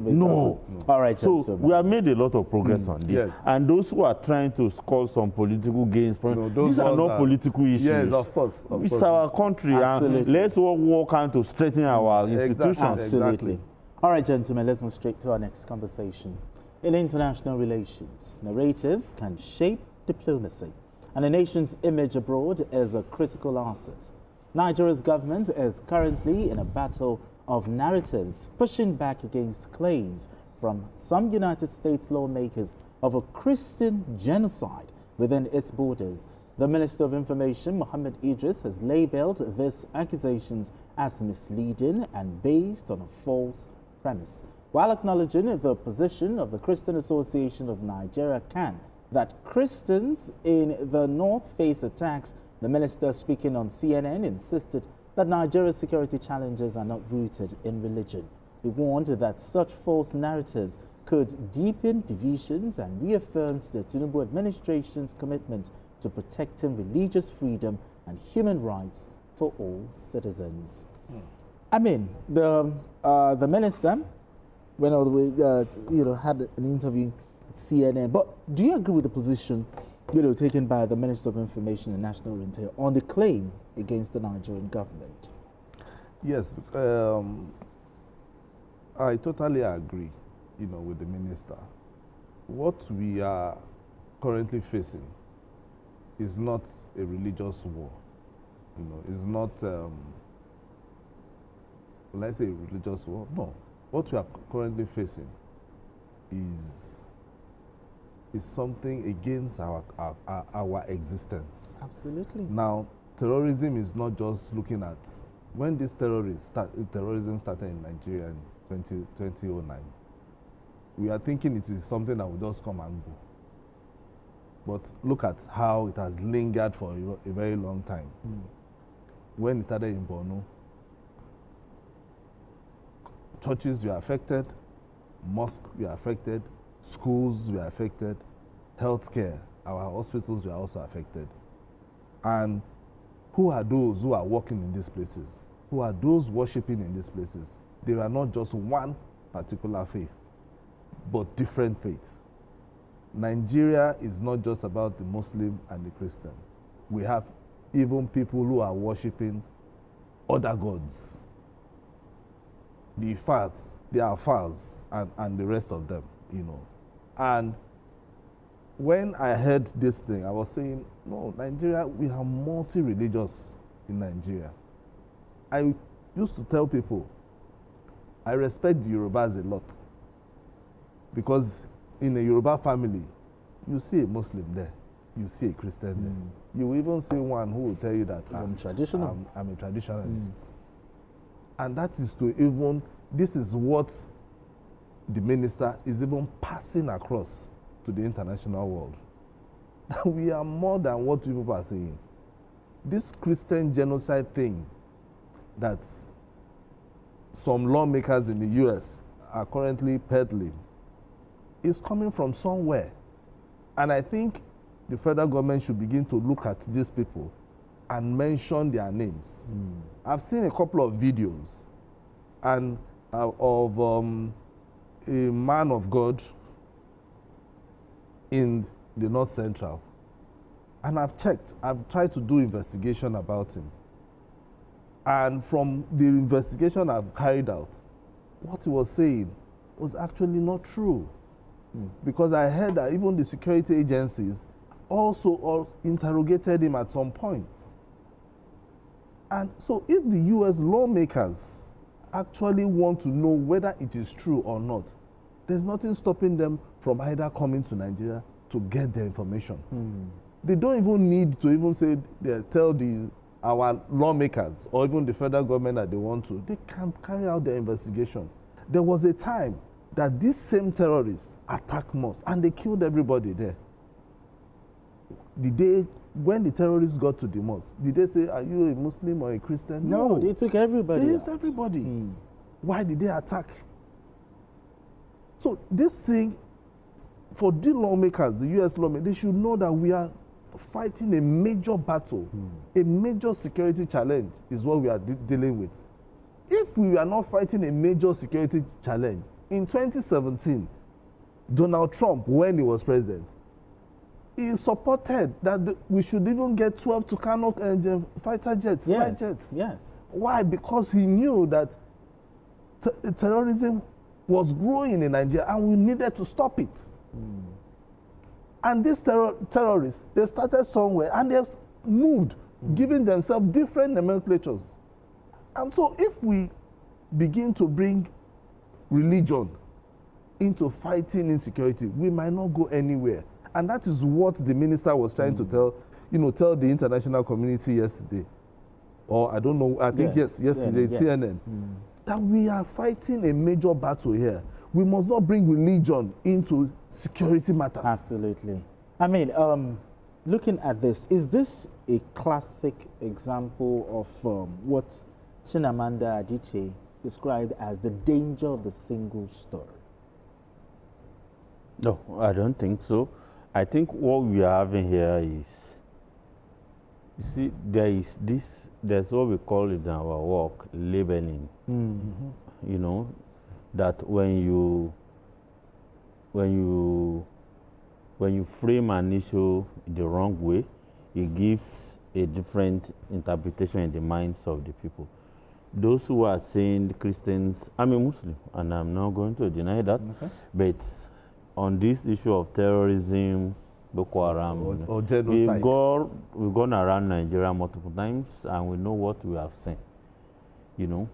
No. All right, so we have made a lot of progress on this. Yes. And those who are trying to score some political gains from these are not political issues. Yes, of course. It's our country. And let's all work on to strengthen our institutions. Absolutely. Exactly. All right, gentlemen, let's move straight to our next conversation. In international relations, narratives can shape diplomacy, and a nation's image abroad is a critical asset. Nigeria's government is currently in a battle of narratives, pushing back against claims from some United States lawmakers of a Christian genocide within its borders. The Minister of Information, Mohammed Idris, has labeled these accusations as misleading and based on a false premise, while acknowledging the position of the Christian Association of Nigeria (CAN) that Christians in the north face attacks. The minister, speaking on CNN, insisted that Nigeria's security challenges are not rooted in religion. He warned that such false narratives could deepen divisions and reaffirmed the Tinubu administration's commitment to protecting religious freedom and human rights for all citizens. I mean, the minister went all the way, had an interview at CNN. But do you agree with the position, taken by the Minister of Information and National Intel on the claim against the Nigerian government? Yes, I totally agree, with the minister. What we are currently facing is not a religious war. It's not, let's say, a religious war. No. What we are currently facing is something against our existence. Absolutely. Now, terrorism is not just looking at when this terrorism started in Nigeria in 2009. We are thinking it is something that will just come and go. But look at how it has lingered for a very long time. When it started in Borno, churches were affected, mosques were affected, schools were affected, healthcare, our hospitals were also affected. And who are those who are working in these places? Who are those worshiping in these places? They are not just one particular faith, but different faiths. Nigeria is not just about the Muslim and the Christian. We have even people who are worshiping other gods. The Ifas, the Afars, and the rest of them, And when I heard this thing, I was saying, no, Nigeria, we are multi-religious in Nigeria. I used to tell people, I respect the Yorubas a lot. Because in a Yoruba family, you see a Muslim there, you see a Christian there. You will even see one who will tell you that I'm a traditionalist. And that is this is what the minister is even passing across to the international world. We are more than what people are saying. This Christian genocide thing that some lawmakers in the U.S. are currently peddling is coming from somewhere. And I think the federal government should begin to look at these people and mention their names. I've seen a couple of videos and of a man of God in the North Central. And I've tried to do investigation about him. And from the investigation I've carried out, what he was saying was actually not true. Because I heard that even the security agencies also interrogated him at some point. And so if the U.S. lawmakers actually want to know whether it is true or not, there's nothing stopping them from either coming to Nigeria to get the information. They don't even need to even say, tell our lawmakers or even the federal government that they want to. They can carry out their investigation. There was a time that these same terrorists attacked mosques and they killed everybody there. When the terrorists got to the mosque, did they say, are you a Muslim or a Christian? No, they took everybody. They took everybody. Why did they attack? So this thing, for the lawmakers, the U.S. lawmakers, they should know that we are fighting a major battle, a major security challenge is what we are dealing with. If we are not fighting a major security challenge, in 2017, Donald Trump, when he was president, he supported that we should even get 12 Tucano fighter jets, light jets. Yes. Why? Because he knew that terrorism was growing in Nigeria and we needed to stop it. And these terrorists, they started somewhere and they've moved, giving themselves different nomenclatures. And so if we begin to bring religion into fighting insecurity, we might not go anywhere. And that is what the minister was trying to tell the international community yesterday. Or I don't know, I think yesterday, CNN. That we are fighting a major battle here. We must not bring religion into security matters. Absolutely. I mean, looking at this, is this a classic example of what Chimamanda Adichie described as the danger of the single story? No, I don't think so. I think what we are having here is, you see, there's what we call it in our work, labeling. You know, that when you frame an issue the wrong way, it gives a different interpretation in the minds of the people. Those who are saying Christians, I'm a Muslim, and I'm not going to deny that, but on this issue of terrorism, Boko Haram, or genocide, we've gone around Nigeria multiple times, and we know what we have seen. You know,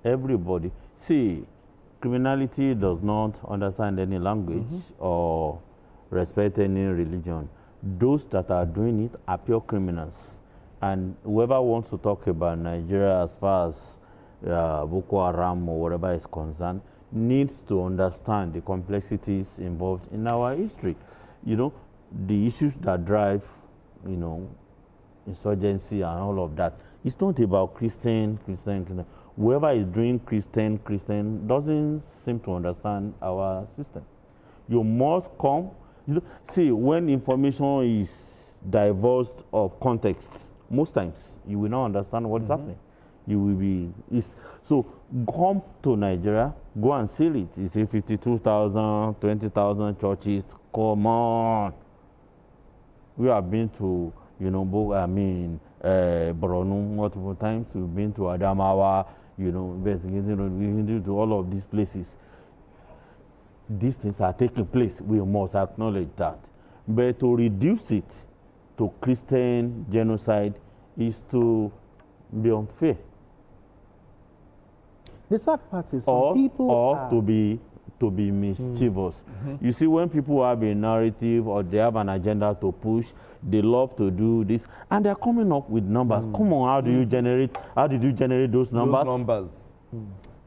everybody. See, criminality does not understand any language or respect any religion. Those that are doing it are pure criminals. And whoever wants to talk about Nigeria as far as Boko Haram or whatever is concerned needs to understand the complexities involved in our history. You know, the issues that drive, you know, insurgency and all of that. It's not about Christian. Whoever is doing Christian doesn't seem to understand our system. You must come. You know, see, when information is divorced of context, most times you will not understand what is happening. You will be so come to Nigeria, go and see it. It's 52,000, 20,000 churches. Come on. We have been to, you know, Borno multiple times. We've been to Adamawa, you know, we've been to all of these places. These things are taking place. We must acknowledge that. But to reduce it to Christian genocide is to be unfair. The sad part is some people are... to be mischievous. You see, when people have a narrative or they have an agenda to push, they love to do this, and they're coming up with numbers. Come on, how did you generate those numbers?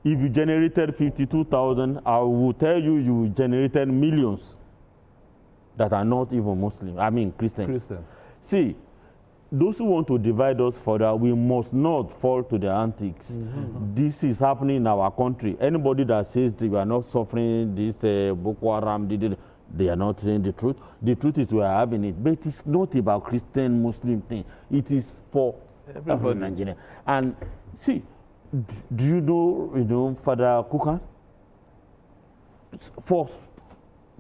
If you generated 52,000, I will tell you generated millions that are not even Muslim. I mean Christians. See, those who want to divide us further, we must not fall to their antics. This is happening in our country. Anybody that says we are not suffering this Boko Haram, they are not saying the truth. The truth is we are having it. But it's not about Christian, Muslim thing. It is for everybody in Nigeria. And see, do you know Father Kuka? For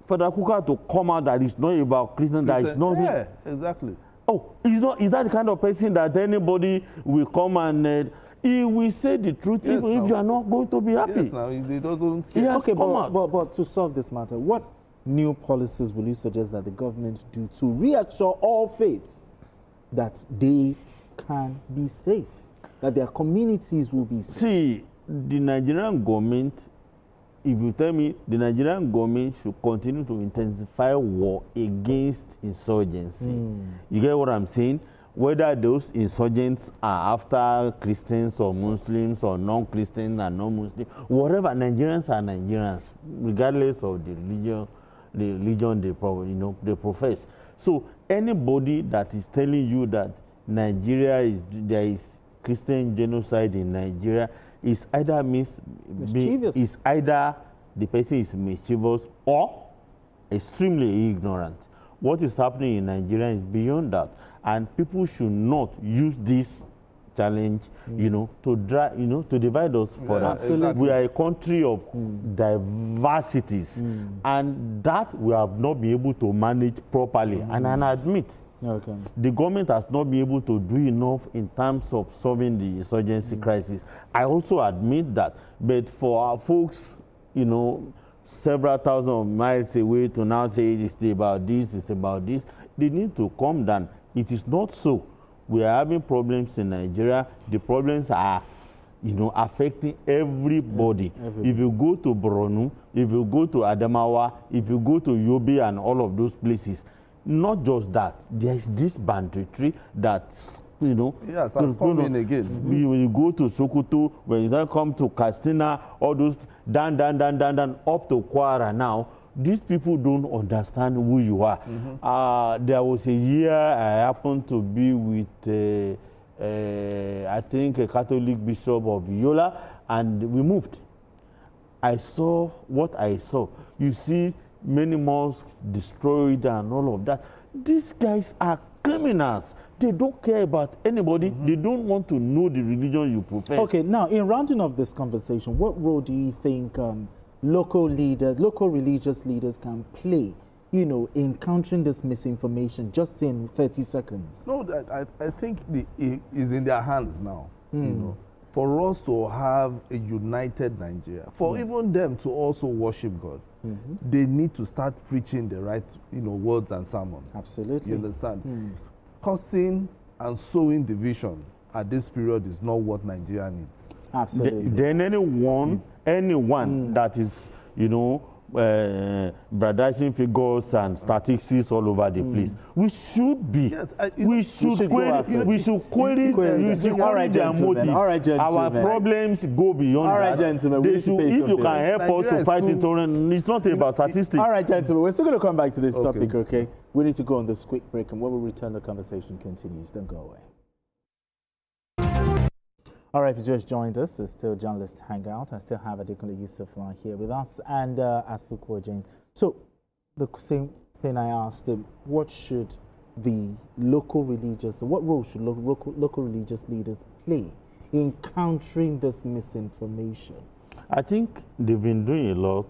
Father Kuka to come out that it's not about Christian, that it's not... Yeah, exactly. Oh, is that the kind of person that anybody will come and he will say the truth even if you are not going to be happy? Yes, now, he doesn't... Yes, okay, but to solve this matter, what new policies will you suggest that the government do to reassure all faiths that they can be safe, that their communities will be safe? See, the Nigerian government, if you tell me the Nigerian government should continue to intensify war against insurgency, you get what I'm saying? Whether those insurgents are after Christians or Muslims or non-Christians and non-Muslims, whatever, Nigerians are Nigerians, regardless of the religion they profess. So anybody that is telling you that there is Christian genocide in Nigeria is either is either the person is mischievous or extremely ignorant. What is happening in Nigeria is beyond that, and people should not use this challenge, you know, to divide us further. absolutely. We are a country of diversities, and that we have not been able to manage properly. And I admit, Okay. the government has not been able to do enough in terms of solving the insurgency crisis. I also admit that, but for our folks, you know, several thousand miles away to now say it's about this, they need to calm down. It is not so. We are having problems in Nigeria. The problems are, you know, affecting everybody. If you go to Borno, if you go to Adamawa, if you go to Yobe and all of those places, not just that, there is this banditry that, you know, yes, that's coming again. When you go to Sokoto, when you then come to Katsina, all those down up to Kwara now, these people don't understand who you are. There was a year I happened to be with, I think, a Catholic bishop of Yola, and we moved. I saw what I saw. You see many mosques destroyed and all of that. These guys are criminals. They don't care about anybody. They don't want to know the religion you profess. Okay, now in rounding up this conversation, what role do you think local religious leaders can play, you know, in countering this misinformation just in 30 seconds? No, I think it is in their hands now. You know, for us to have a united Nigeria, for even them to also worship God, they need to start preaching the right, you know, words and sermons. Absolutely. You understand? Causing and sowing division at this period is not what Nigeria needs. Absolutely. Then anyone that is, you know, brandishing figures and statistics all over the place, we should be, we should query their motives. All right, gentlemen. Our problems go beyond all right, that. Gentlemen, If you can help us to fight intolerance, it's not about statistics. All right, gentlemen, we're still going to come back to this topic, okay? We need to go on this quick break, and when we return, the conversation continues. Don't go away. All right, if you just joined us, it's still Journalist Hangout. I still have Adekunle Yusuf right here with us, and Asukwo James. So, the same thing I asked him, what should the what role should local religious leaders play in countering this misinformation? I think they've been doing a lot.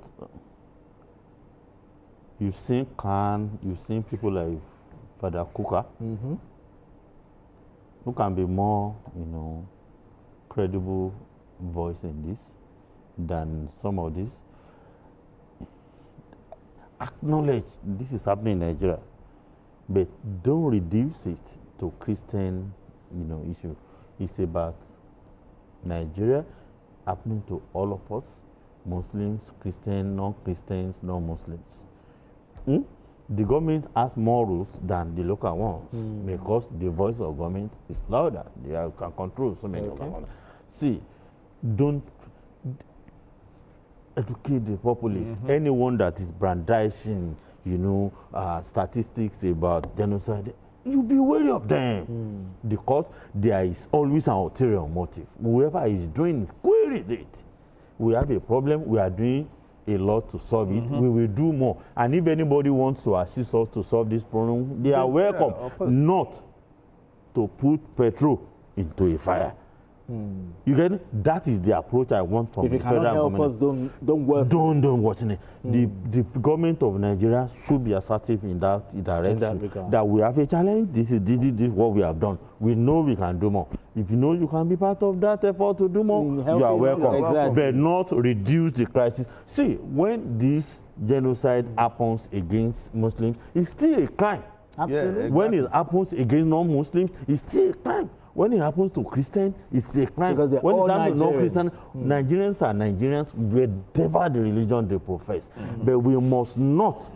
You've seen Khan, you've seen people like Father Kuka, who can be more, you know, credible voice in this than some of this. Acknowledge this is happening in Nigeria, but don't reduce it to Christian, you know, issue. It's about Nigeria happening to all of us, Muslims, Christians, non-Christians, non-Muslims. The government has more rules than the local ones because the voice of government is louder. They can control so many of them. See, don't educate the populace. Anyone that is brandishing, you know, statistics about genocide, you be wary of them because there is always an ulterior motive. Whoever is doing it, query it. We have a problem. We are doing a lot to solve it. We will do more. And if anybody wants to assist us to solve this problem, they are welcome, not to put petrol into a fire. You get it? That is the approach I want from the federal government. If you cannot help us, don't worsen. Don't worsen it. The government of Nigeria should be assertive in that direction. That we have a challenge. This is what we have done. We know we can do more. If you know you can be part of that effort to do more, you are welcome. But not reduce the crisis. See, when this genocide happens against Muslims, it's still a crime. Absolutely. When it happens against non-Muslims, it's still a crime. When it happens to Christians, it's a crime. Because when it happens to non-Christians, Nigerians are Nigerians, whatever the religion they profess. But we must not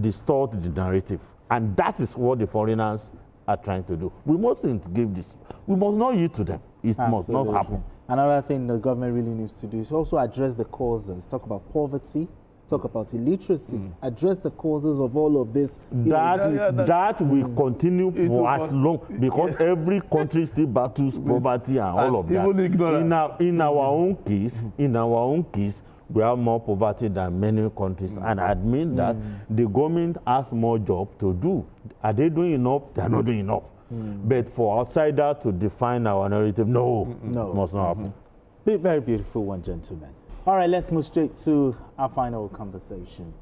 distort the narrative. And that is what the foreigners are trying to do. We mustn't give this. We must not yield to them. It must not happen. Another thing the government really needs to do is also address the causes. Talk about poverty, talk about illiteracy, address the causes of all of this. That will continue for as long, because every country still battles poverty and all of that. In our own case, we have more poverty than many countries, and I admit that the government has more job to do. Are they doing enough? They are not doing enough. But for outsider to define our narrative, no, No. must not happen. Very beautiful one, gentlemen. All right, let's move straight to our final conversation.